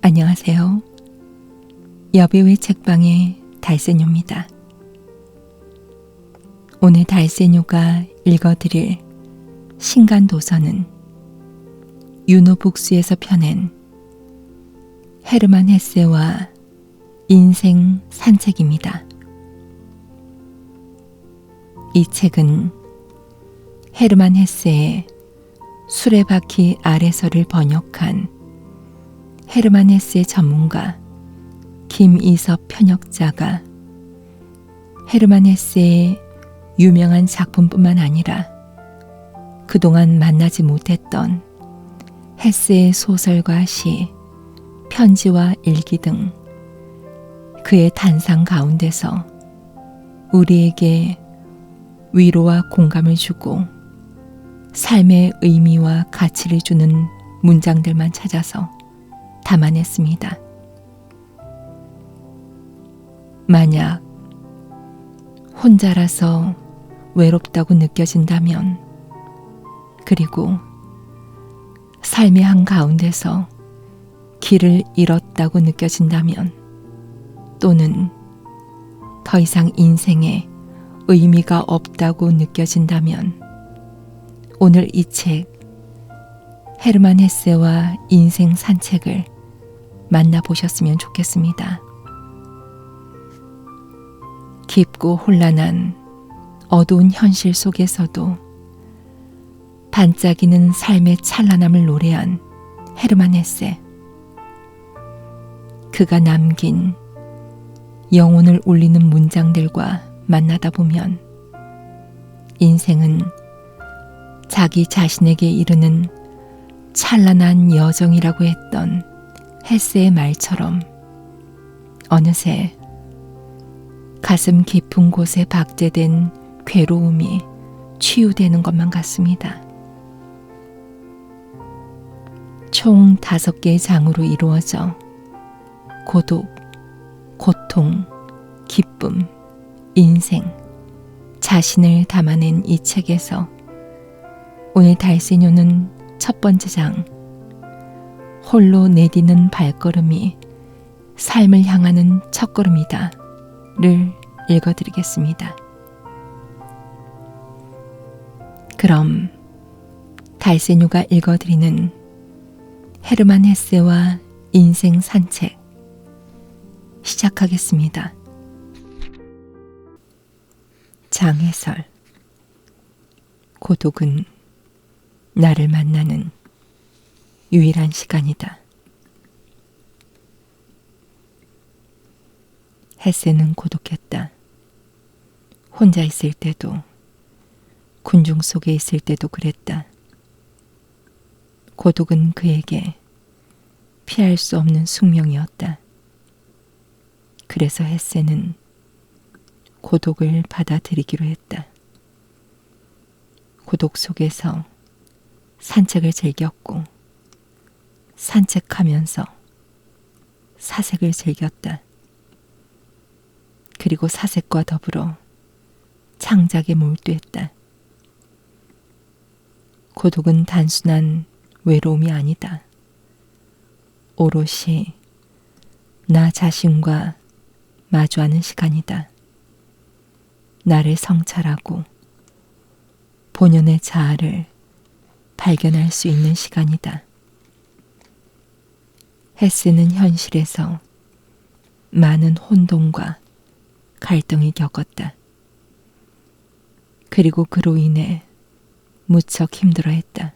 안녕하세요. 여배우의 책방의 달세뇨입니다. 오늘 달세뇨가 읽어드릴 신간도서는 윤호북수에서 펴낸 헤르만 헤세와 인생 산책입니다. 이 책은 헤르만 헤세의 수레바퀴 아래서를 번역한 헤르만 헤세 전문가 김이섭 편역자가 헤르만 헤세의 유명한 작품뿐만 아니라 그동안 만나지 못했던 헤세의 소설과 시, 편지와 일기 등 그의 단상 가운데서 우리에게 위로와 공감을 주고 삶의 의미와 가치를 주는 문장들만 찾아서 담아냈습니다. 만약 혼자라서 외롭다고 느껴진다면, 그리고 삶의 한가운데서 길을 잃었다고 느껴진다면, 또는 더 이상 인생에 의미가 없다고 느껴진다면, 오늘 이 책 헤르만 헤세와 인생 산책을 만나보셨으면 좋겠습니다. 깊고 혼란한 어두운 현실 속에서도 반짝이는 삶의 찬란함을 노래한 헤르만 헤세. 그가 남긴 영혼을 울리는 문장들과 만나다 보면 인생은 자기 자신에게 이르는 찬란한 여정이라고 했던 헤세의 말처럼 어느새 가슴 깊은 곳에 박제된 괴로움이 치유되는 것만 같습니다. 총 5개의 장으로 이루어져 고독, 고통, 기쁨, 인생, 자신을 담아낸 이 책에서 오늘 달세뇨는 첫 번째 장, 홀로 내디는 발걸음이 삶을 향하는 첫걸음이다 를 읽어드리겠습니다. 그럼 달세뇨가 읽어드리는 헤르만 헤세와 인생 산책 시작하겠습니다. 장해설. 고독은 나를 만나는 유일한 시간이다. 헤세는 고독했다. 혼자 있을 때도, 군중 속에 있을 때도 그랬다. 고독은 그에게 피할 수 없는 숙명이었다. 그래서 헤세는 고독을 받아들이기로 했다. 고독 속에서 산책을 즐겼고, 산책하면서 사색을 즐겼다. 그리고 사색과 더불어 창작에 몰두했다. 고독은 단순한 외로움이 아니다. 오롯이 나 자신과 마주하는 시간이다. 나를 성찰하고 본연의 자아를 발견할 수 있는 시간이다. 헤세는 현실에서 많은 혼돈과 갈등을 겪었다. 그리고 그로 인해 무척 힘들어했다.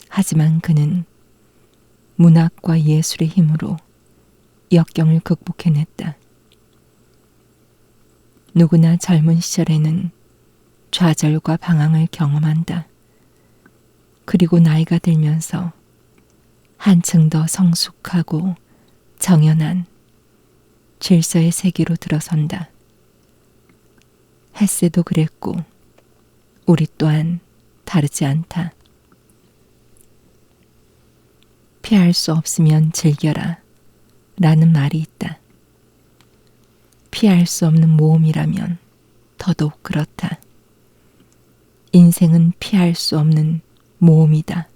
하지만 그는 문학과 예술의 힘으로 역경을 극복해냈다. 누구나 젊은 시절에는 좌절과 방황을 경험한다. 그리고 나이가 들면서 한층 더 성숙하고 정연한 질서의 세계로 들어선다. 헤세도 그랬고 우리 또한 다르지 않다. 피할 수 없으면 즐겨라 라는 말이 있다. 피할 수 없는 모험이라면 더더욱 그렇다. 인생은 피할 수 없는 모험이다.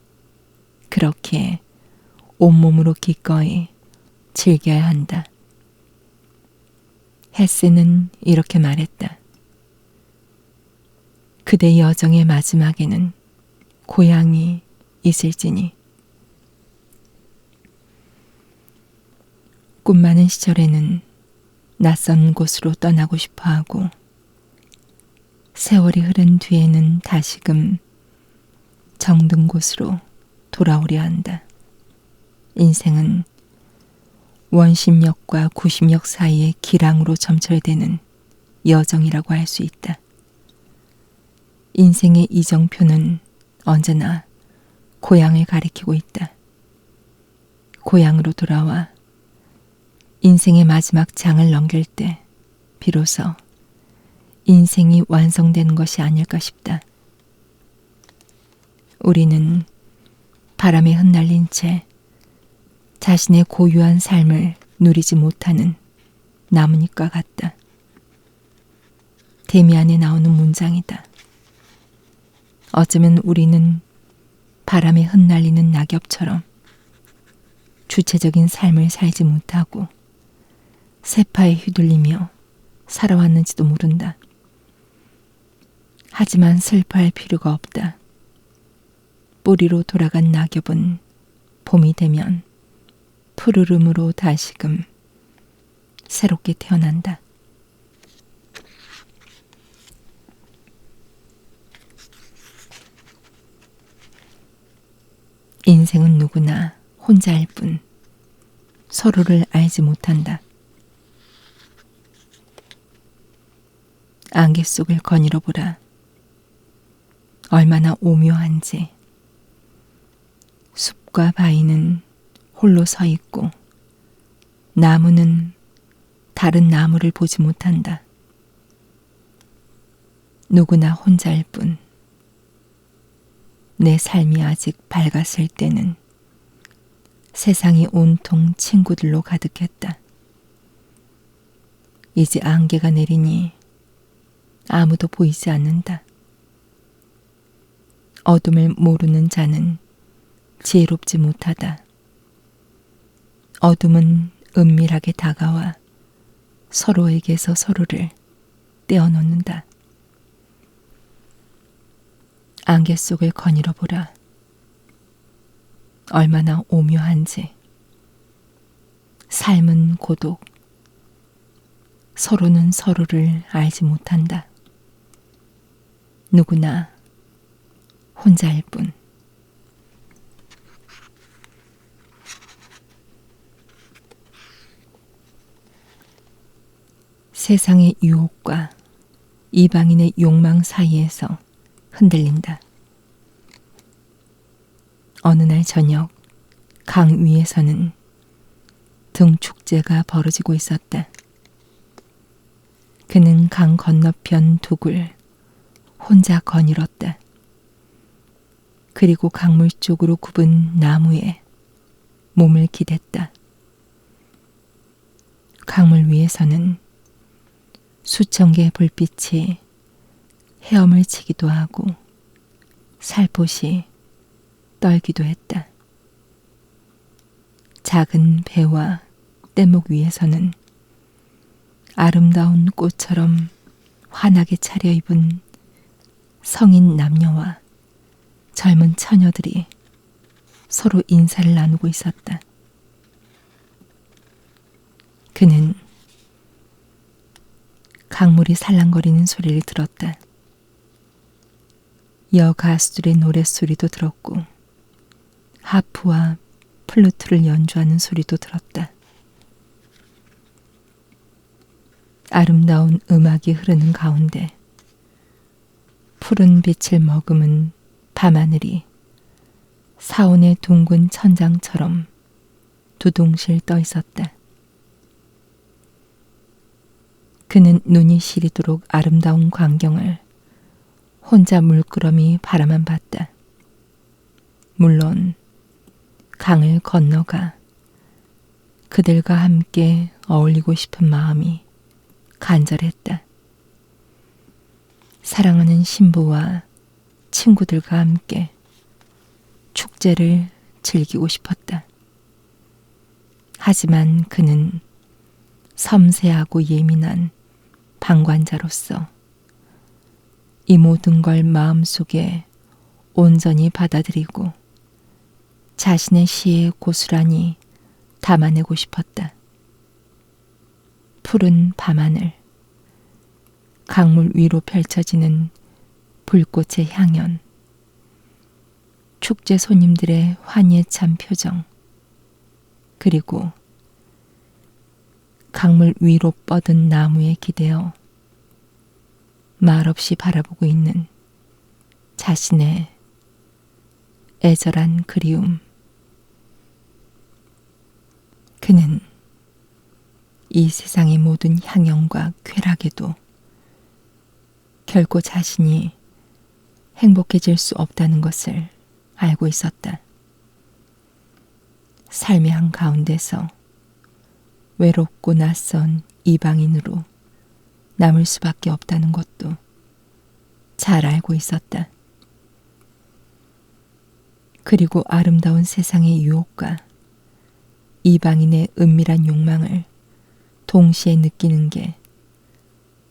그렇게 온몸으로 기꺼이 즐겨야 한다. 헤세는 이렇게 말했다. 그대 여정의 마지막에는 고향이 있을지니. 꿈 많은 시절에는 낯선 곳으로 떠나고 싶어하고 세월이 흐른 뒤에는 다시금 정든 곳으로 돌아오려 한다. 인생은 원심력과 구심력 사이의 기랑으로 점철되는 여정이라고 할 수 있다. 인생의 이정표는 언제나 고향을 가리키고 있다. 고향으로 돌아와 인생의 마지막 장을 넘길 때 비로소 인생이 완성되는 것이 아닐까 싶다. 우리는 바람에 흩날린 채 자신의 고유한 삶을 누리지 못하는 나뭇잎과 같다. 데미안에 나오는 문장이다. 어쩌면 우리는 바람에 흩날리는 낙엽처럼 주체적인 삶을 살지 못하고 세파에 휘둘리며 살아왔는지도 모른다. 하지만 슬퍼할 필요가 없다. 뿌리로 돌아간 낙엽은 봄이 되면 푸르름으로 다시금 새롭게 태어난다. 인생은 누구나 혼자일 뿐 서로를 알지 못한다. 안개 속을 거닐어 보라. 얼마나 오묘한지. 숲과 바위는 홀로 서 있고 나무는 다른 나무를 보지 못한다. 누구나 혼자일 뿐 내 삶이 아직 밝았을 때는 세상이 온통 친구들로 가득했다. 이제 안개가 내리니 아무도 보이지 않는다. 어둠을 모르는 자는 지혜롭지 못하다. 어둠은 은밀하게 다가와 서로에게서 서로를 떼어놓는다. 안개 속을 거닐어 보라. 얼마나 오묘한지. 삶은 고독. 서로는 서로를 알지 못한다. 누구나 혼자일 뿐. 세상의 유혹과 이방인의 욕망 사이에서 흔들린다. 어느 날 저녁 강 위에서는 등축제가 벌어지고 있었다. 그는 강 건너편 둑을 혼자 거닐었다. 그리고 강물 쪽으로 굽은 나무에 몸을 기댔다. 강물 위에서는 수천 개의 불빛이 헤엄을 치기도 하고 살포시 떨기도 했다. 작은 배와 뗏목 위에서는 아름다운 꽃처럼 환하게 차려입은 성인 남녀와 젊은 처녀들이 서로 인사를 나누고 있었다. 그는 강물이 살랑거리는 소리를 들었다. 여가수들의 노랫소리도 들었고 하프와 플루트를 연주하는 소리도 들었다. 아름다운 음악이 흐르는 가운데 푸른 빛을 머금은 밤하늘이 사원의 둥근 천장처럼 두둥실 떠 있었다. 그는 눈이 시리도록 아름다운 광경을 혼자 물끄러미 바라만 봤다. 물론 강을 건너가 그들과 함께 어울리고 싶은 마음이 간절했다. 사랑하는 신부와 친구들과 함께 축제를 즐기고 싶었다. 하지만 그는 섬세하고 예민한 방관자로서 이 모든 걸 마음속에 온전히 받아들이고 자신의 시에 고스란히 담아내고 싶었다. 푸른 밤하늘, 강물 위로 펼쳐지는 불꽃의 향연, 축제 손님들의 환희에 찬 표정, 그리고 강물 위로 뻗은 나무에 기대어 말없이 바라보고 있는 자신의 애절한 그리움. 그는 이 세상의 모든 향연과 쾌락에도 결코 자신이 행복해질 수 없다는 것을 알고 있었다. 삶의 한가운데서 외롭고 낯선 이방인으로 남을 수밖에 없다는 것도 잘 알고 있었다. 그리고 아름다운 세상의 유혹과 이방인의 은밀한 욕망을 동시에 느끼는 게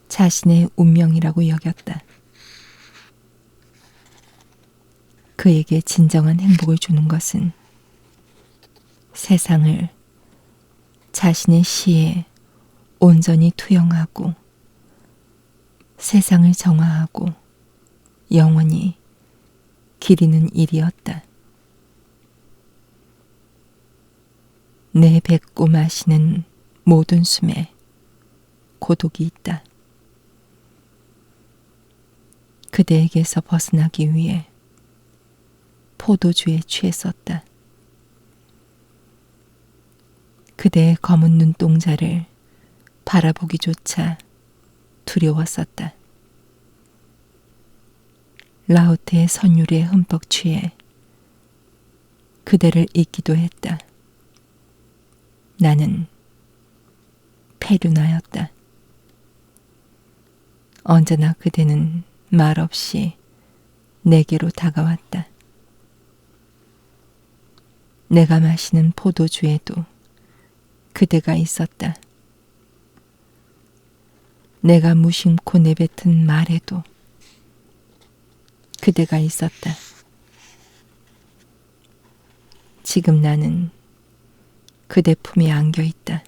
자신의 운명이라고 여겼다. 그에게 진정한 행복을 주는 것은 세상을 자신의 시에 온전히 투영하고 세상을 정화하고 영원히 기리는 일이었다. 내 뱉고 마시는 모든 숨에 고독이 있다. 그대에게서 벗어나기 위해 포도주에 취했었다. 그대의 검은 눈동자를 바라보기조차 두려웠었다. 라우트의 선율에 흠뻑 취해 그대를 잊기도 했다. 나는 페류나였다. 언제나 그대는 말없이 내게로 다가왔다. 내가 마시는 포도주에도 그대가 있었다. 내가 무심코 내뱉은 말에도 그대가 있었다. 지금 나는 그대 품에 안겨 있다.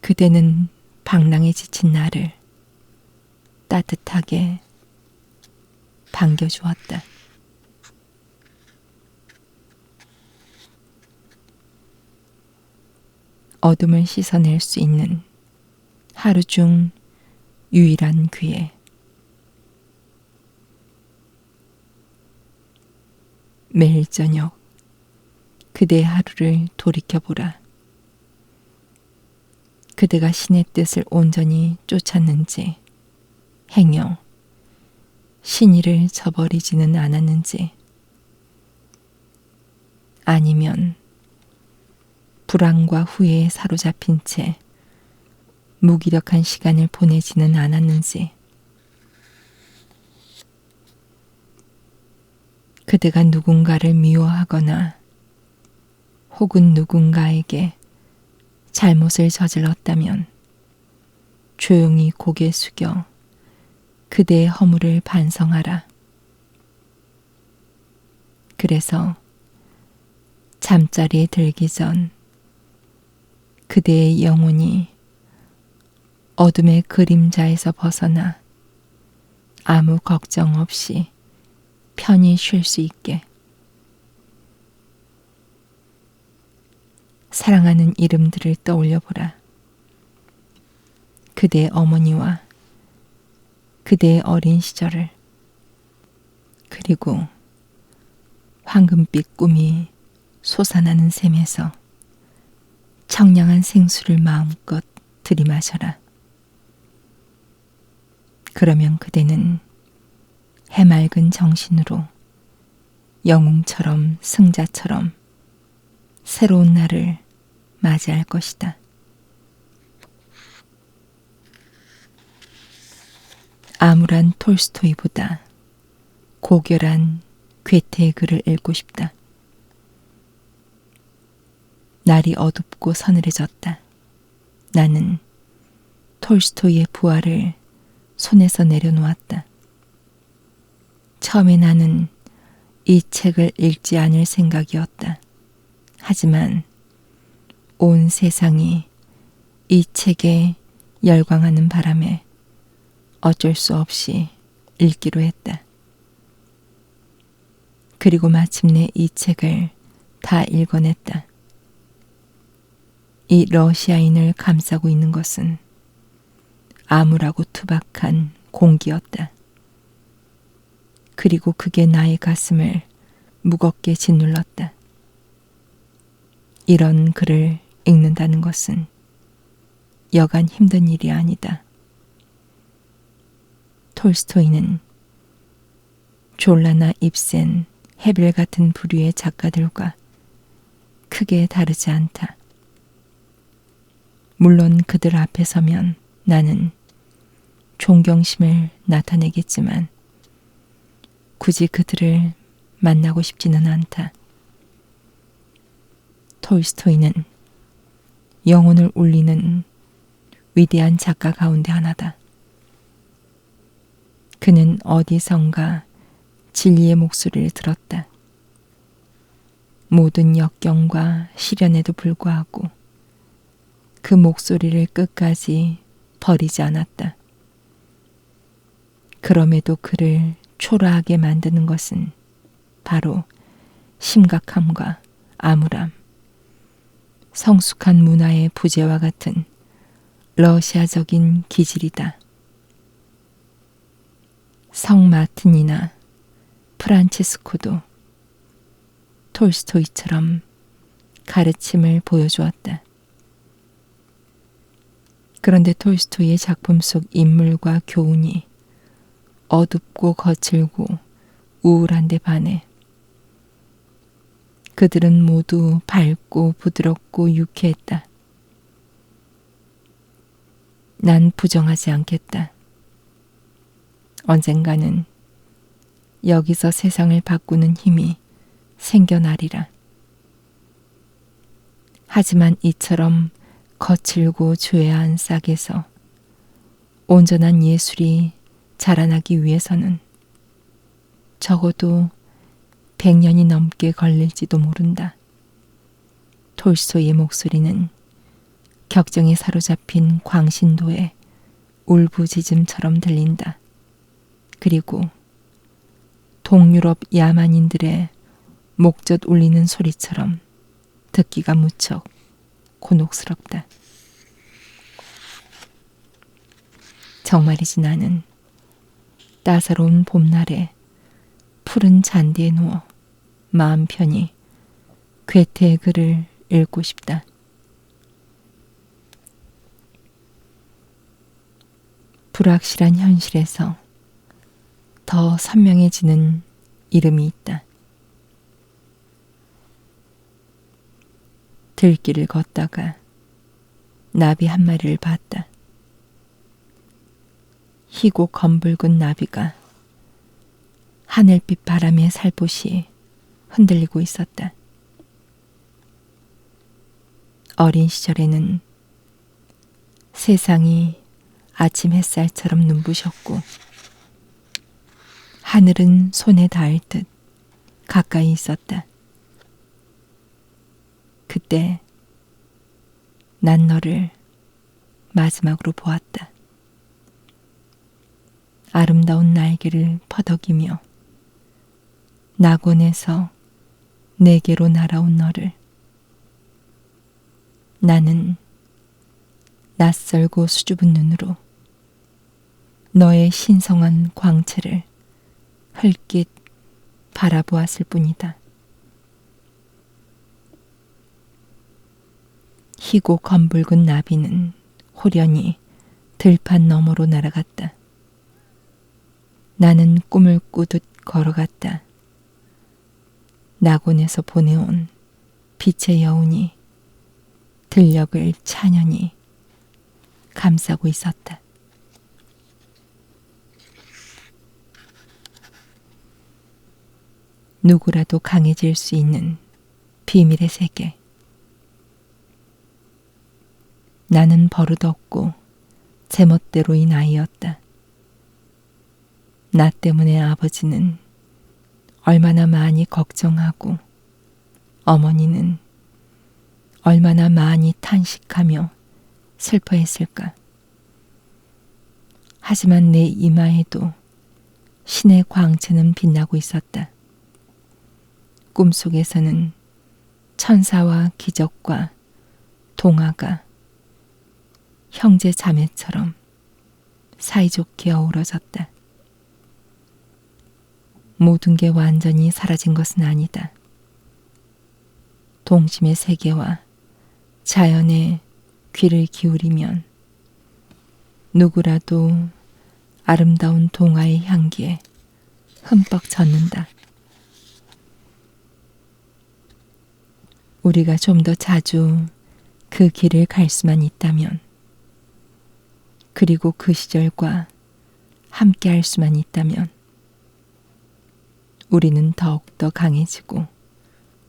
그대는 방랑에 지친 나를 따뜻하게 반겨주었다. 어둠을 씻어낼 수 있는 하루 중 유일한 기회. 매일 저녁 그대의 하루를 돌이켜보라. 그대가 신의 뜻을 온전히 쫓았는지 행여 신의를 저버리지는 않았는지 아니면 불안과 후회에 사로잡힌 채 무기력한 시간을 보내지는 않았는지 그대가 누군가를 미워하거나 혹은 누군가에게 잘못을 저질렀다면 조용히 고개 숙여 그대의 허물을 반성하라. 그래서 잠자리에 들기 전 그대의 영혼이 어둠의 그림자에서 벗어나 아무 걱정 없이 편히 쉴 수 있게 사랑하는 이름들을 떠올려 보라. 그대의 어머니와 그대의 어린 시절을 그리고 황금빛 꿈이 솟아나는 샘에서 청량한 생수를 마음껏 들이마셔라. 그러면 그대는 해맑은 정신으로 영웅처럼 승자처럼 새로운 날을 맞이할 것이다. 암울한 톨스토이보다 고결한 괴테의 글을 읽고 싶다. 날이 어둡고 서늘해졌다. 나는 톨스토이의 부활을 손에서 내려놓았다. 처음에 나는 이 책을 읽지 않을 생각이었다. 하지만 온 세상이 이 책에 열광하는 바람에 어쩔 수 없이 읽기로 했다. 그리고 마침내 이 책을 다 읽어냈다. 이 러시아인을 감싸고 있는 것은 암울하고 투박한 공기였다. 그리고 그게 나의 가슴을 무겁게 짓눌렀다. 이런 글을 읽는다는 것은 여간 힘든 일이 아니다. 톨스토이는 졸라나 입센, 헤벨 같은 부류의 작가들과 크게 다르지 않다. 물론 그들 앞에 서면 나는 존경심을 나타내겠지만 굳이 그들을 만나고 싶지는 않다. 톨스토이는 영혼을 울리는 위대한 작가 가운데 하나다. 그는 어디선가 진리의 목소리를 들었다. 모든 역경과 시련에도 불구하고 그 목소리를 끝까지 버리지 않았다. 그럼에도 그를 초라하게 만드는 것은 바로 심각함과 암울함, 성숙한 문화의 부재와 같은 러시아적인 기질이다. 성 마틴이나 프란체스코도 톨스토이처럼 가르침을 보여주었다. 그런데 톨스토이의 작품 속 인물과 교훈이 어둡고 거칠고 우울한 데 반해 그들은 모두 밝고 부드럽고 유쾌했다. 난 부정하지 않겠다. 언젠가는 여기서 세상을 바꾸는 힘이 생겨나리라. 하지만 이처럼 거칠고 죄한 싹에서 온전한 예술이 자라나기 위해서는 적어도 100년이 넘게 걸릴지도 모른다. 톨스토이의 목소리는 격정에 사로잡힌 광신도의 울부짖음처럼 들린다. 그리고 동유럽 야만인들의 목젖 울리는 소리처럼 듣기가 무척 곤혹스럽다. 정말이지 나는 따사로운 봄날에 푸른 잔디에 누워 마음 편히 괴테의 글을 읽고 싶다. 불확실한 현실에서 더 선명해지는 이름이 있다. 들길을 걷다가 나비 한 마리를 봤다. 희고 검붉은 나비가 하늘빛 바람에 살포시 흔들리고 있었다. 어린 시절에는 세상이 아침 햇살처럼 눈부셨고 하늘은 손에 닿을 듯 가까이 있었다. 그때 난 너를 마지막으로 보았다. 아름다운 날개를 퍼덕이며 낙원에서 내게로 날아온 너를. 나는 낯설고 수줍은 눈으로 너의 신성한 광채를 흘낏 바라보았을 뿐이다. 희고 검붉은 나비는 호련히 들판 너머로 날아갔다. 나는 꿈을 꾸듯 걸어갔다. 낙원에서 보내온 빛의 여운이 들녘을 찬연히 감싸고 있었다. 누구라도 강해질 수 있는 비밀의 세계. 나는 버릇없고 제멋대로인 아이였다. 나 때문에 아버지는 얼마나 많이 걱정하고 어머니는 얼마나 많이 탄식하며 슬퍼했을까. 하지만 내 이마에도 신의 광채는 빛나고 있었다. 꿈속에서는 천사와 기적과 동화가 형제 자매처럼 사이좋게 어우러졌다. 모든 게 완전히 사라진 것은 아니다. 동심의 세계와 자연에 귀를 기울이면 누구라도 아름다운 동화의 향기에 흠뻑 젖는다. 우리가 좀 더 자주 그 길을 갈 수만 있다면, 그리고 그 시절과 함께 할 수만 있다면, 우리는 더욱더 강해지고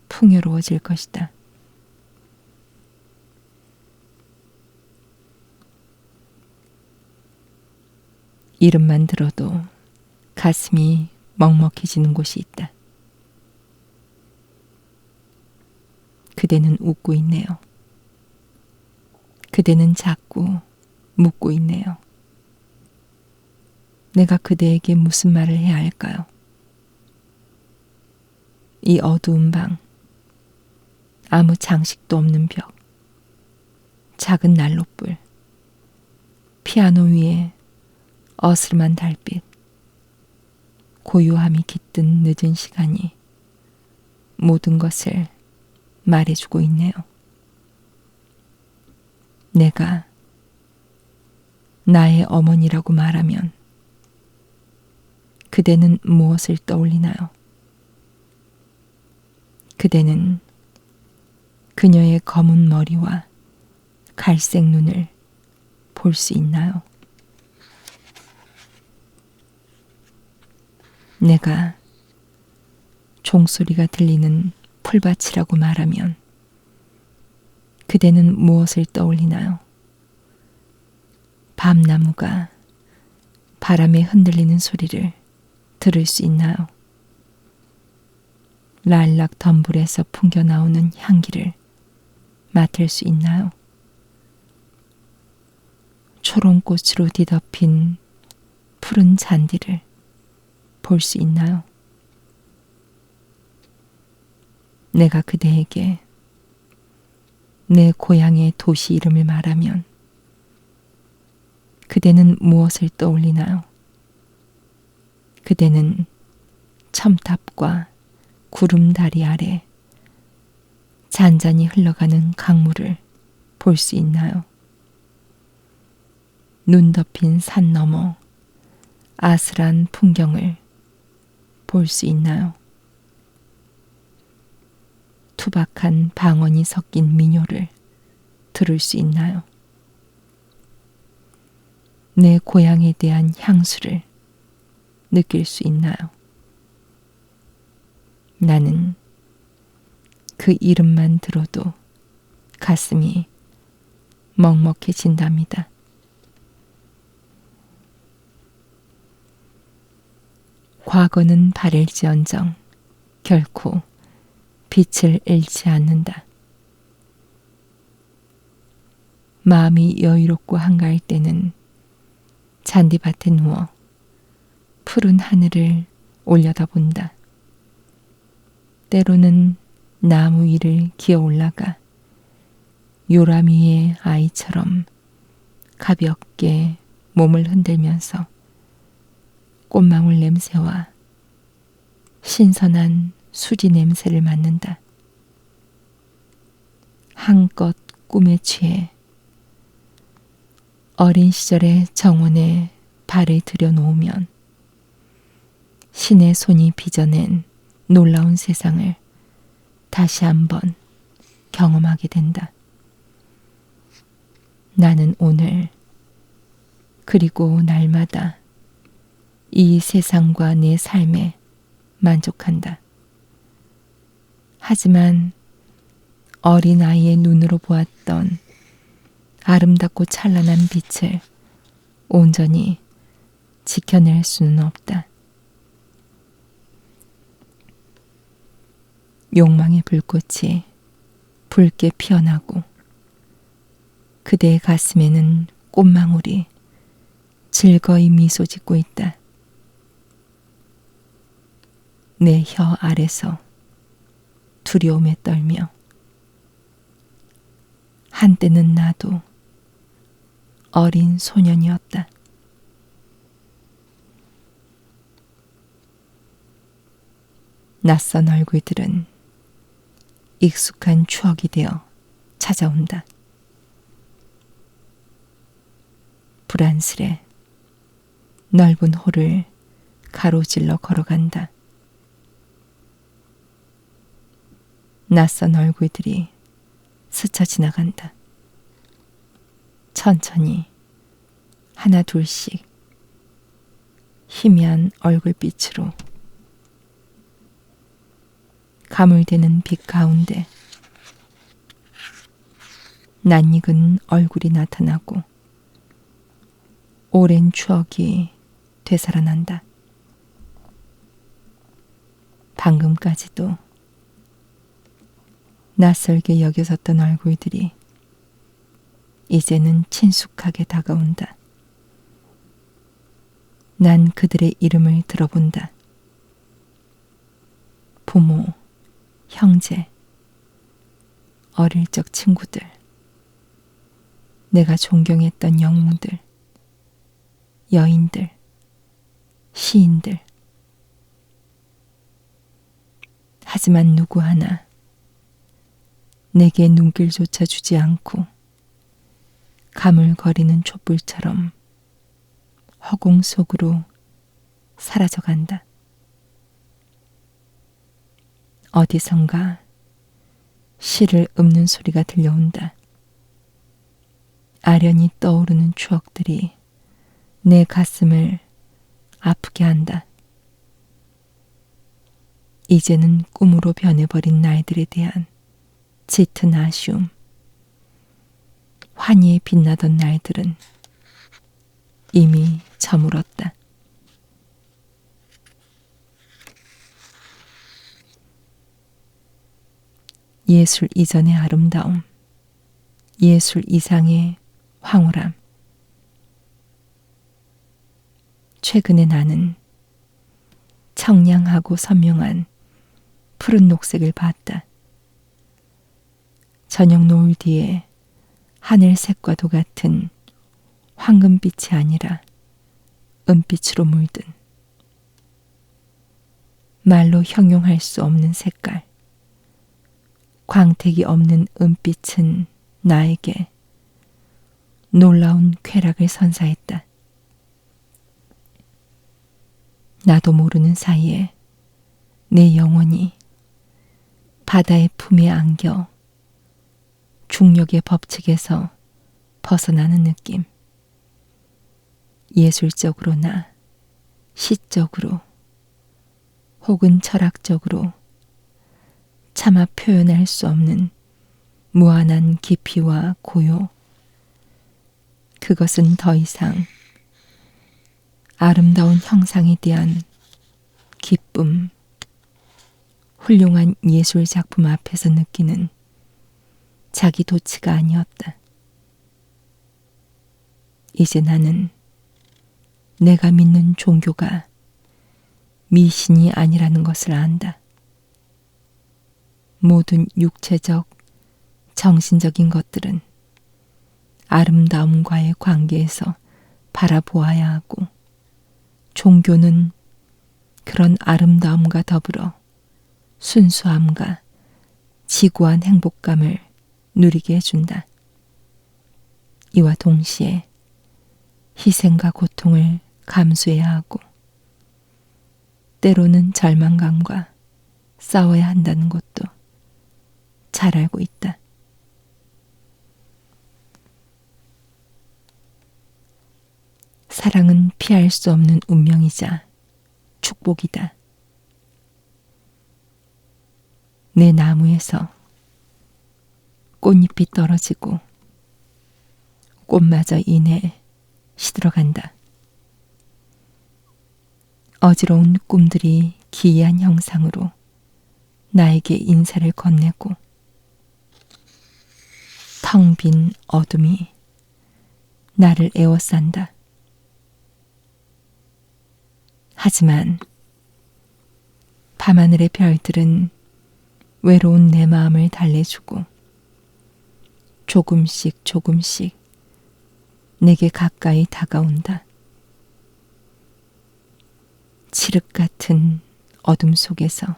풍요로워질 것이다. 이름만 들어도 가슴이 먹먹해지는 곳이 있다. 그대는 웃고 있네요. 그대는 자꾸 묻고 있네요. 내가 그대에게 무슨 말을 해야 할까요? 이 어두운 방, 아무 장식도 없는 벽, 작은 난로불, 피아노 위에 어스름한 달빛, 고요함이 깃든 늦은 시간이 모든 것을 말해주고 있네요. 내가 나의 어머니라고 말하면 그대는 무엇을 떠올리나요? 그대는 그녀의 검은 머리와 갈색 눈을 볼 수 있나요? 내가 종소리가 들리는 풀밭이라고 말하면 그대는 무엇을 떠올리나요? 밤나무가 바람에 흔들리는 소리를 들을 수 있나요? 랄락 덤불에서 풍겨 나오는 향기를 맡을 수 있나요? 초롱꽃으로 뒤덮인 푸른 잔디를 볼 수 있나요? 내가 그대에게 내 고향의 도시 이름을 말하면 그대는 무엇을 떠올리나요? 그대는 첨탑과 구름다리 아래 잔잔히 흘러가는 강물을 볼 수 있나요? 눈 덮인 산 너머 아슬한 풍경을 볼 수 있나요? 투박한 방언이 섞인 민요를 들을 수 있나요? 내 고향에 대한 향수를 느낄 수 있나요? 나는 그 이름만 들어도 가슴이 먹먹해진답니다. 과거는 바랄지언정 결코 빛을 잃지 않는다. 마음이 여유롭고 한가할 때는 잔디밭에 누워 푸른 하늘을 올려다본다. 때로는 나무 위를 기어 올라가 요람이의 아이처럼 가볍게 몸을 흔들면서 꽃망울 냄새와 신선한 수지 냄새를 맡는다. 한껏 꿈에 취해 어린 시절의 정원에 발을 들여놓으면 신의 손이 빚어낸 놀라운 세상을 다시 한번 경험하게 된다. 나는 오늘 그리고 날마다 이 세상과 내 삶에 만족한다. 하지만 어린아이의 눈으로 보았던 아름답고 찬란한 빛을 온전히 지켜낼 수는 없다. 욕망의 불꽃이 붉게 피어나고 그대의 가슴에는 꽃망울이 즐거이 미소 짓고 있다. 내 혀 아래서 두려움에 떨며 한때는 나도 어린 소년이었다. 낯선 얼굴들은 익숙한 추억이 되어 찾아온다. 불안스레 넓은 홀을 가로질러 걸어간다. 낯선 얼굴들이 스쳐 지나간다. 천천히 하나 둘씩 희미한 얼굴빛으로 가물대는 빛 가운데 낯익은 얼굴이 나타나고 오랜 추억이 되살아난다. 방금까지도 낯설게 여겨졌던 얼굴들이 이제는 친숙하게 다가온다. 난 그들의 이름을 들어본다. 부모, 형제, 어릴 적 친구들, 내가 존경했던 영웅들, 여인들, 시인들. 하지만 누구 하나 내게 눈길조차 주지 않고 가물거리는 촛불처럼 허공 속으로 사라져간다. 어디선가 시를 읊는 소리가 들려온다. 아련히 떠오르는 추억들이 내 가슴을 아프게 한다. 이제는 꿈으로 변해버린 날들에 대한 짙은 아쉬움. 환희에 빛나던 날들은 이미 저물었다. 예술 이전의 아름다움, 예술 이상의 황홀함. 최근에 나는 청량하고 선명한 푸른 녹색을 봤다. 저녁 노을 뒤에 하늘색과도 같은 황금빛이 아니라 은빛으로 물든 말로 형용할 수 없는 색깔. 광택이 없는 은빛은 나에게 놀라운 쾌락을 선사했다. 나도 모르는 사이에 내 영혼이 바다의 품에 안겨 중력의 법칙에서 벗어나는 느낌. 예술적으로나 시적으로 혹은 철학적으로 차마 표현할 수 없는 무한한 깊이와 고요. 그것은 더 이상 아름다운 형상에 대한 기쁨, 훌륭한 예술 작품 앞에서 느끼는 자기 도취가 아니었다. 이제 나는 내가 믿는 종교가 미신이 아니라는 것을 안다. 모든 육체적, 정신적인 것들은 아름다움과의 관계에서 바라보아야 하고, 종교는 그런 아름다움과 더불어 순수함과 지구한 행복감을 누리게 해준다. 이와 동시에 희생과 고통을 감수해야 하고, 때로는 절망감과 싸워야 한다는 것도 잘 알고 있다. 사랑은 피할 수 없는 운명이자 축복이다. 내 나무에서 꽃잎이 떨어지고 꽃마저 이내 시들어간다. 어지러운 꿈들이 기이한 형상으로 나에게 인사를 건네고 텅 빈 어둠이 나를 에워싼다. 하지만 밤하늘의 별들은 외로운 내 마음을 달래주고 조금씩 조금씩 내게 가까이 다가온다. 칠흑 같은 어둠 속에서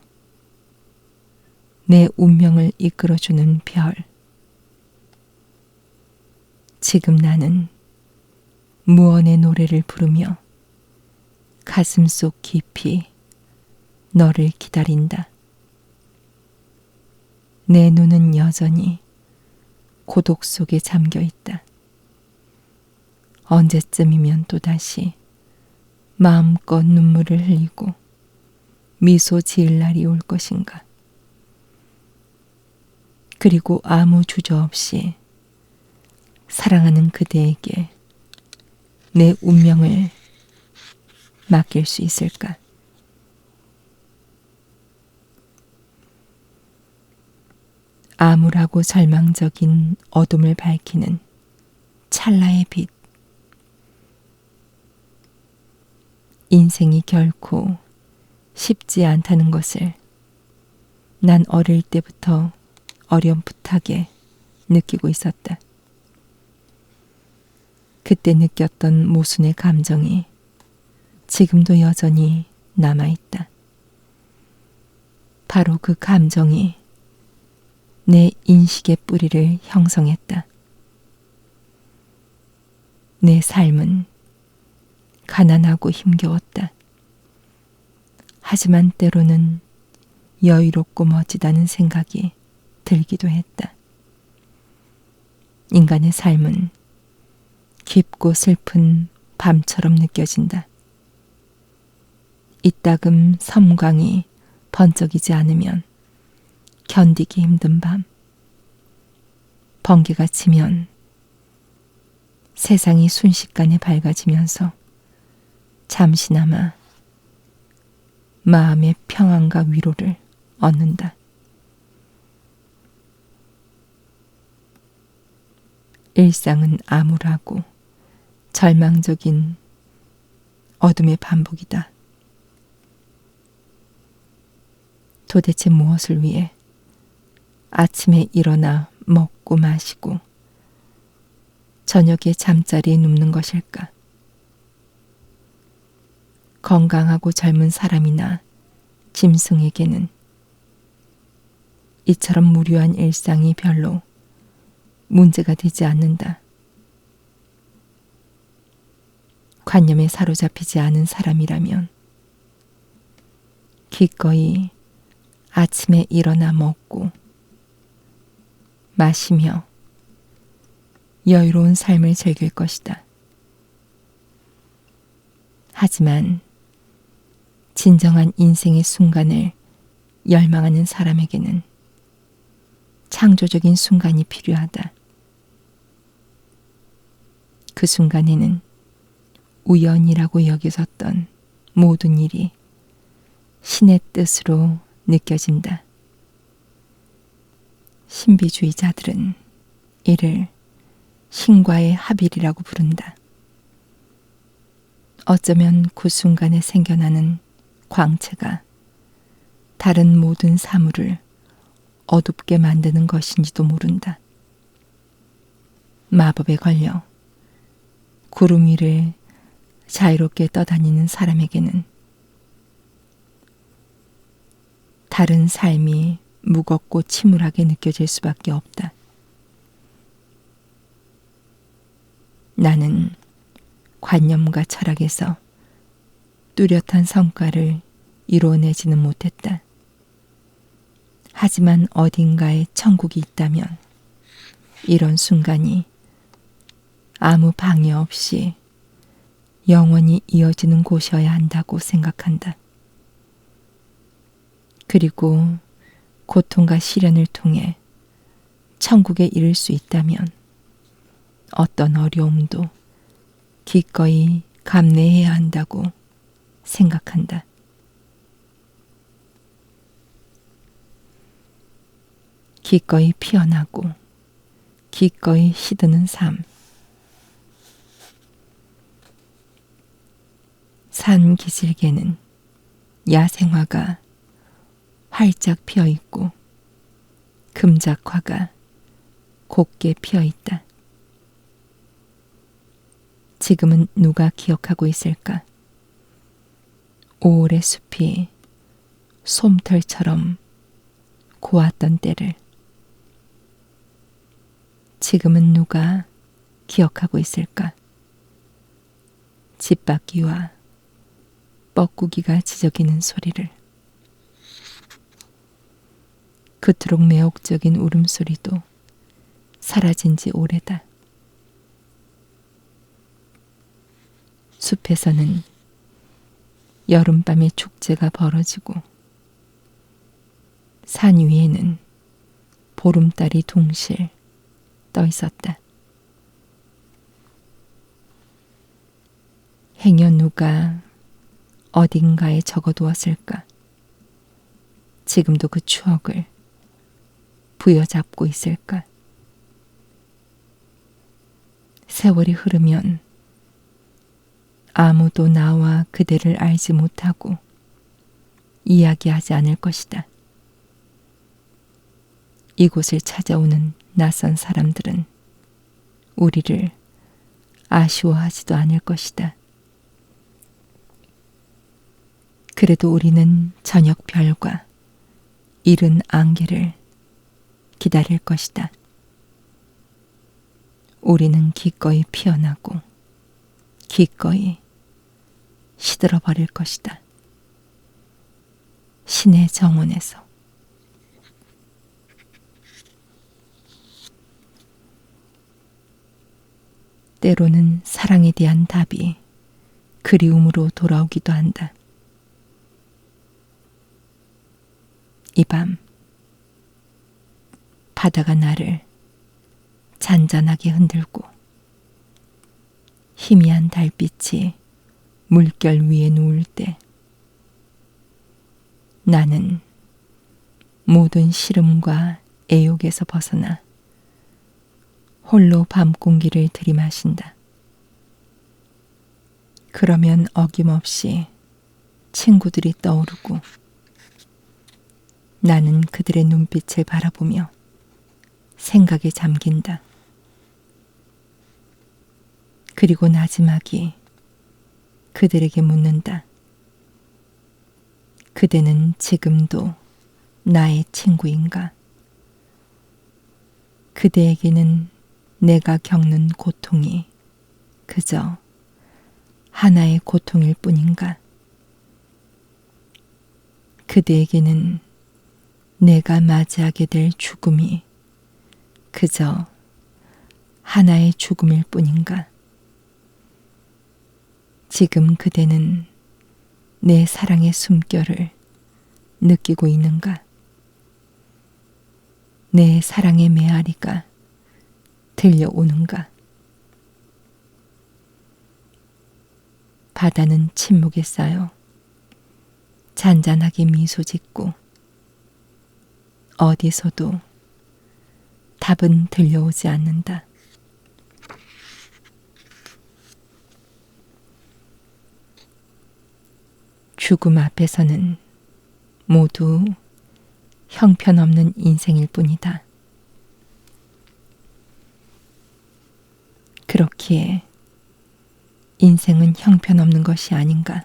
내 운명을 이끌어주는 별. 지금 나는 무언의 노래를 부르며 가슴속 깊이 너를 기다린다. 내 눈은 여전히 고독 속에 잠겨 있다. 언제쯤이면 또다시 마음껏 눈물을 흘리고 미소 지을 날이 올 것인가. 그리고 아무 주저 없이 사랑하는 그대에게 내 운명을 맡길 수 있을까? 암울하고 절망적인 어둠을 밝히는 찰나의 빛. 인생이 결코 쉽지 않다는 것을 난 어릴 때부터 어렴풋하게 느끼고 있었다. 그때 느꼈던 모순의 감정이 지금도 여전히 남아있다. 바로 그 감정이 내 인식의 뿌리를 형성했다. 내 삶은 가난하고 힘겨웠다. 하지만 때로는 여유롭고 멋지다는 생각이 들기도 했다. 인간의 삶은 깊고 슬픈 밤처럼 느껴진다. 이따금 섬광이 번쩍이지 않으면 견디기 힘든 밤. 번개가 치면 세상이 순식간에 밝아지면서 잠시나마 마음의 평안과 위로를 얻는다. 일상은 암울하고 절망적인 어둠의 반복이다. 도대체 무엇을 위해 아침에 일어나 먹고 마시고 저녁에 잠자리에 눕는 것일까? 건강하고 젊은 사람이나 짐승에게는 이처럼 무료한 일상이 별로 문제가 되지 않는다. 관념에 사로잡히지 않은 사람이라면 기꺼이 아침에 일어나 먹고 마시며 여유로운 삶을 즐길 것이다. 하지만 진정한 인생의 순간을 열망하는 사람에게는 창조적인 순간이 필요하다. 그 순간에는 우연이라고 여겨졌던 모든 일이 신의 뜻으로 느껴진다. 신비주의자들은 이를 신과의 합일이라고 부른다. 어쩌면 그 순간에 생겨나는 광채가 다른 모든 사물을 어둡게 만드는 것인지도 모른다. 마법에 걸려 구름 위를 자유롭게 떠다니는 사람에게는 다른 삶이 무겁고 침울하게 느껴질 수밖에 없다. 나는 관념과 철학에서 뚜렷한 성과를 이루어내지는 못했다. 하지만 어딘가에 천국이 있다면 이런 순간이 아무 방해 없이 영원히 이어지는 곳이어야 한다고 생각한다. 그리고 고통과 시련을 통해 천국에 이를 수 있다면 어떤 어려움도 기꺼이 감내해야 한다고 생각한다. 기꺼이 피어나고 기꺼이 시드는 삶. 산 기슭에는 야생화가 활짝 피어 있고 금작화가 곱게 피어 있다. 지금은 누가 기억하고 있을까? 5월의 숲이 솜털처럼 고왔던 때를 지금은 누가 기억하고 있을까? 집바퀴와 뻐꾸기가 지저귀는 소리를 그토록 매혹적인 울음소리도 사라진 지 오래다. 숲에서는 여름밤의 축제가 벌어지고 산 위에는 보름달이 둥실 떠 있었다. 행여 누가 어딘가에 적어두었을까? 지금도 그 추억을 부여잡고 있을까? 세월이 흐르면 아무도 나와 그대를 알지 못하고 이야기하지 않을 것이다. 이곳을 찾아오는 낯선 사람들은 우리를 아쉬워하지도 않을 것이다. 그래도 우리는 저녁 별과 이른 안개를 기다릴 것이다. 우리는 기꺼이 피어나고 기꺼이 시들어 버릴 것이다. 신의 정원에서. 때로는 사랑에 대한 답이 그리움으로 돌아오기도 한다. 이 밤 바다가 나를 잔잔하게 흔들고 희미한 달빛이 물결 위에 누울 때 나는 모든 시름과 애욕에서 벗어나 홀로 밤 공기를 들이마신다. 그러면 어김없이 친구들이 떠오르고 나는 그들의 눈빛을 바라보며 생각에 잠긴다. 그리고 나지막이 그들에게 묻는다. 그대는 지금도 나의 친구인가? 그대에게는 내가 겪는 고통이 그저 하나의 고통일 뿐인가? 그대에게는 내가 맞이하게 될 죽음이 그저 하나의 죽음일 뿐인가? 지금 그대는 내 사랑의 숨결을 느끼고 있는가? 내 사랑의 메아리가 들려오는가? 바다는 침묵에 쌓여 잔잔하게 미소 짓고 어디서도 답은 들려오지 않는다. 죽음 앞에서는 모두 형편없는 인생일 뿐이다. 그렇기에 인생은 형편없는 것이 아닌가.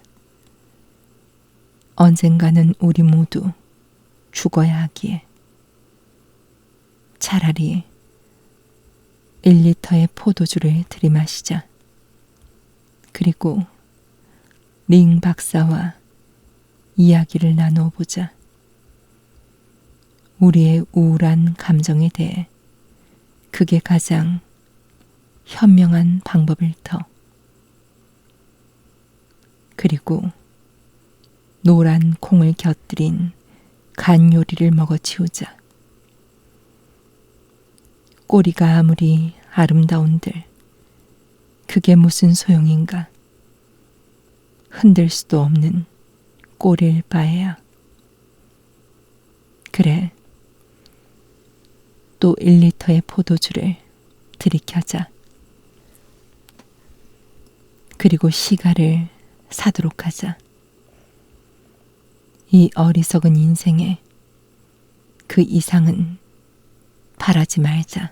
언젠가는 우리 모두 죽어야 하기에 차라리 1리터의 포도주를 들이마시자. 그리고 링 박사와 이야기를 나누어 보자. 우리의 우울한 감정에 대해 그게 가장 현명한 방법일 터. 그리고 노란 콩을 곁들인 간 요리를 먹어치우자. 꼬리가 아무리 아름다운들 그게 무슨 소용인가? 흔들 수도 없는 꼬리일 바에야. 그래, 또 1리터의 포도주를 들이켜자. 그리고 시가를 사도록 하자. 이 어리석은 인생에 그 이상은 바라지 말자.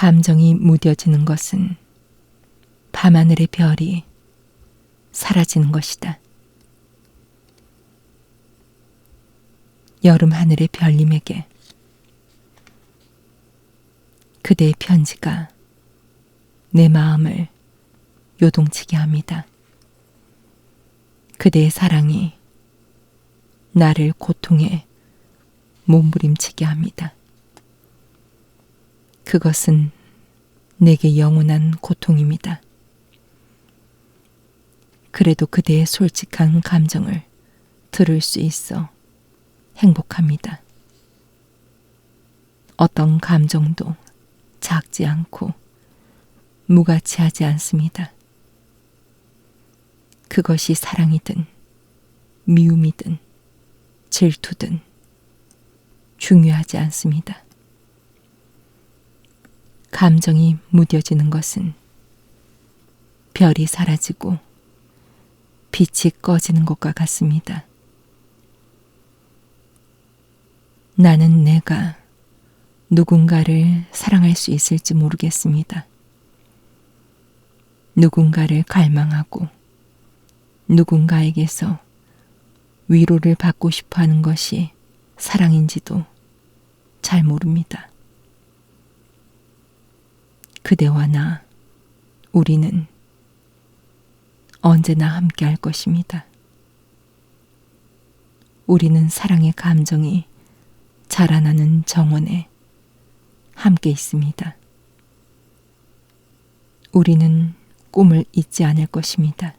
감정이 무뎌지는 것은 밤하늘의 별이 사라지는 것이다. 여름 하늘의 별님에게 그대의 편지가 내 마음을 요동치게 합니다. 그대의 사랑이 나를 고통에 몸부림치게 합니다. 그것은 내게 영원한 고통입니다. 그래도 그대의 솔직한 감정을 들을 수 있어 행복합니다. 어떤 감정도 작지 않고 무가치하지 않습니다. 그것이 사랑이든 미움이든 질투든 중요하지 않습니다. 감정이 무뎌지는 것은 별이 사라지고 빛이 꺼지는 것과 같습니다. 나는 내가 누군가를 사랑할 수 있을지 모르겠습니다. 누군가를 갈망하고 누군가에게서 위로를 받고 싶어 하는 것이 사랑인지도 잘 모릅니다. 그대와 나, 우리는 언제나 함께 할 것입니다. 우리는 사랑의 감정이 자라나는 정원에 함께 있습니다. 우리는 꿈을 잊지 않을 것입니다.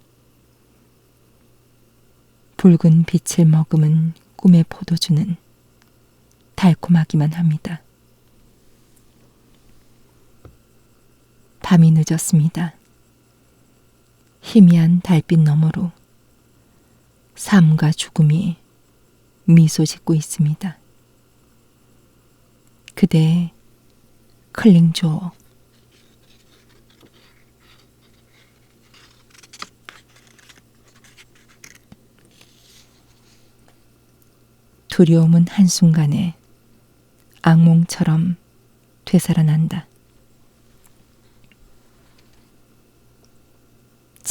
붉은 빛을 머금은 꿈의 포도주는 달콤하기만 합니다. 밤이 늦었습니다. 희미한 달빛 너머로 삶과 죽음이 미소 짓고 있습니다. 그대의 클링조어. 두려움은 한순간에 악몽처럼 되살아난다.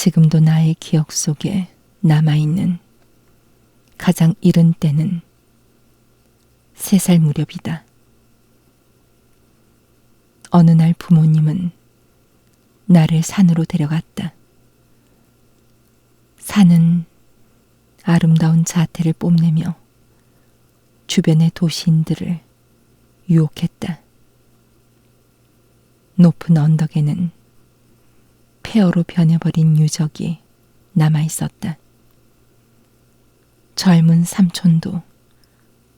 지금도 나의 기억 속에 남아있는 가장 이른 때는 3살 무렵이다. 어느 날 부모님은 나를 산으로 데려갔다. 산은 아름다운 자태를 뽐내며 주변의 도시인들을 유혹했다. 높은 언덕에는 폐허로 변해버린 유적이 남아있었다. 젊은 삼촌도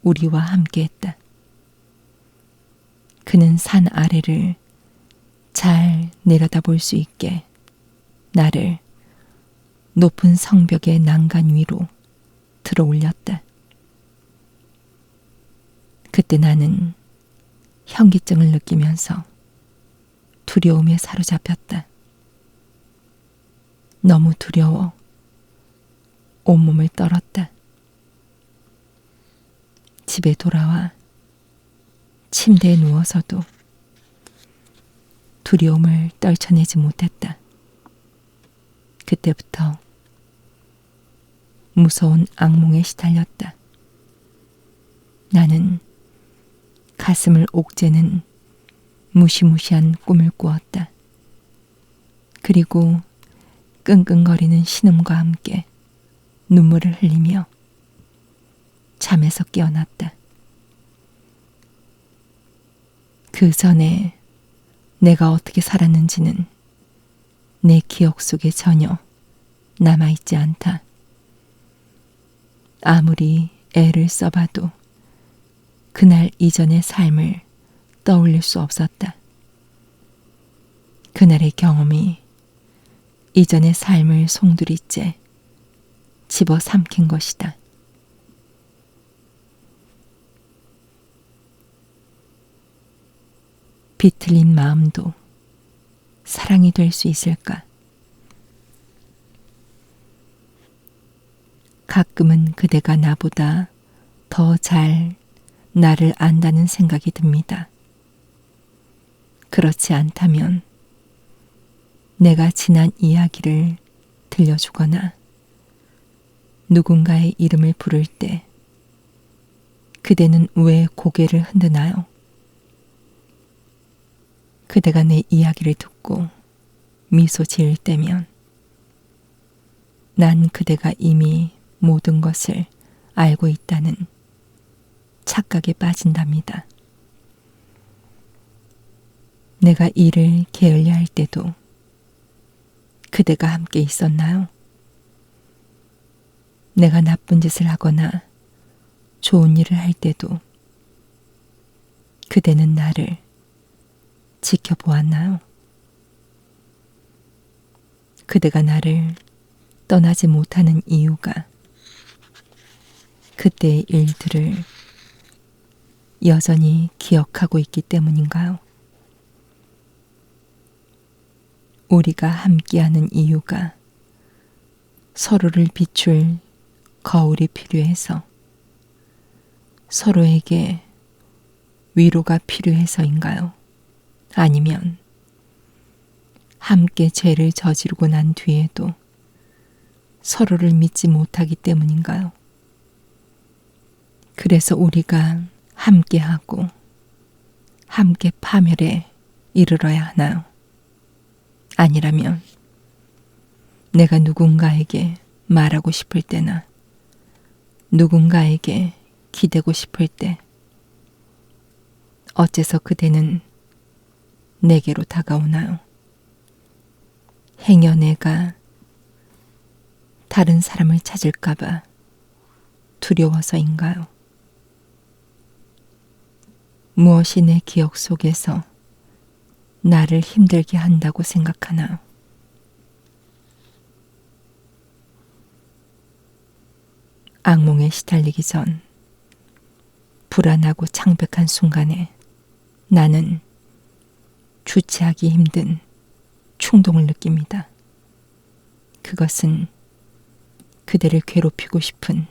우리와 함께했다. 그는 산 아래를 잘 내려다볼 수 있게 나를 높은 성벽의 난간 위로 들어 올렸다. 그때 나는 현기증을 느끼면서 두려움에 사로잡혔다. 너무 두려워 온몸을 떨었다. 집에 돌아와 침대에 누워서도 두려움을 떨쳐내지 못했다. 그때부터 무서운 악몽에 시달렸다. 나는 가슴을 옥죄는 무시무시한 꿈을 꾸었다. 그리고 끙끙거리는 신음과 함께 눈물을 흘리며 잠에서 깨어났다. 그 전에 내가 어떻게 살았는지는 내 기억 속에 전혀 남아있지 않다. 아무리 애를 써봐도 그날 이전의 삶을 떠올릴 수 없었다. 그날의 경험이 이전의 삶을 송두리째 집어삼킨 것이다. 비틀린 마음도 사랑이 될 수 있을까? 가끔은 그대가 나보다 더 잘 나를 안다는 생각이 듭니다. 그렇지 않다면 내가 지난 이야기를 들려주거나 누군가의 이름을 부를 때 그대는 왜 고개를 흔드나요? 그대가 내 이야기를 듣고 미소 지을 때면 난 그대가 이미 모든 것을 알고 있다는 착각에 빠진답니다. 내가 일을 게을리할 때도 그대가 함께 있었나요? 내가 나쁜 짓을 하거나 좋은 일을 할 때도 그대는 나를 지켜보았나요? 그대가 나를 떠나지 못하는 이유가 그때의 일들을 여전히 기억하고 있기 때문인가요? 우리가 함께하는 이유가 서로를 비출 거울이 필요해서, 서로에게 위로가 필요해서인가요? 아니면 함께 죄를 저지르고 난 뒤에도 서로를 믿지 못하기 때문인가요? 그래서 우리가 함께하고 함께 파멸에 이르러야 하나요? 아니라면 내가 누군가에게 말하고 싶을 때나 누군가에게 기대고 싶을 때 어째서 그대는 내게로 다가오나요? 행여 내가 다른 사람을 찾을까봐 두려워서인가요? 무엇이 내 기억 속에서 나를 힘들게 한다고 생각하나요? 악몽에 시달리기 전 불안하고 창백한 순간에 나는 주체하기 힘든 충동을 느낍니다. 그것은 그대를 괴롭히고 싶은,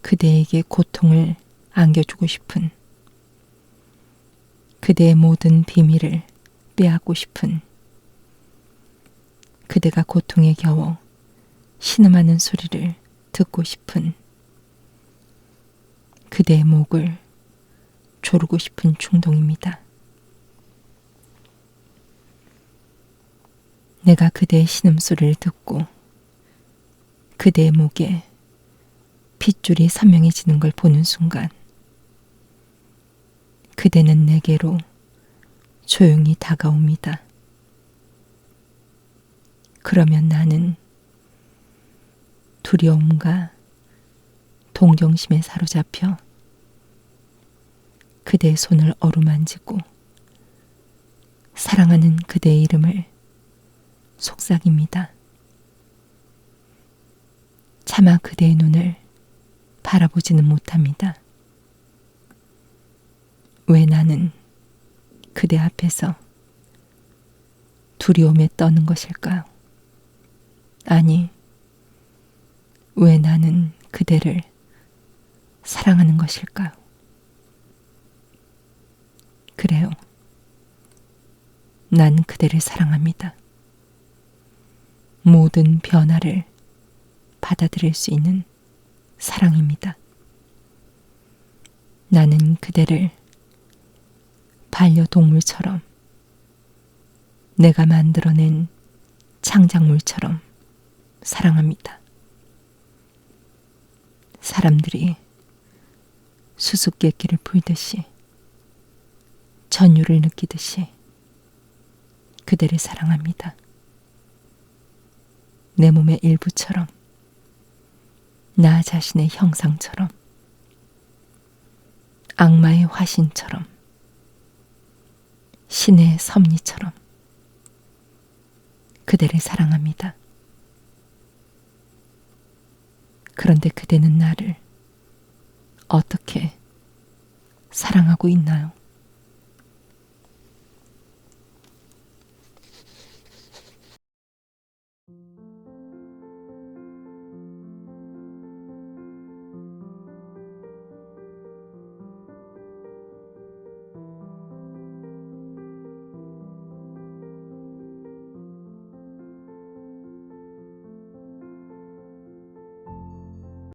그대에게 고통을 안겨주고 싶은, 그대의 모든 비밀을 빼앗고 싶은, 그대가 고통에 겨워 신음하는 소리를 듣고 싶은, 그대의 목을 조르고 싶은 충동입니다. 내가 그대의 신음소리를 듣고 그대의 목에 핏줄이 선명해지는 걸 보는 순간 그대는 내게로 조용히 다가옵니다. 그러면 나는 두려움과 동정심에 사로잡혀 그대의 손을 어루만지고 사랑하는 그대의 이름을 속삭입니다. 차마 그대의 눈을 바라보지는 못합니다. 왜 나는 그대 앞에서 두려움에 떠는 것일까요? 아니, 왜 나는 그대를 사랑하는 것일까요? 그래요. 난 그대를 사랑합니다. 모든 변화를 받아들일 수 있는 사랑입니다. 나는 그대를 반려동물처럼, 내가 만들어낸 창작물처럼 사랑합니다. 사람들이 수수께끼를 풀듯이, 전율을 느끼듯이 그대를 사랑합니다. 내 몸의 일부처럼, 나 자신의 형상처럼. 악마의 화신처럼, 신의 섭리처럼 그대를 사랑합니다. 그런데 그대는 나를 어떻게 사랑하고 있나요?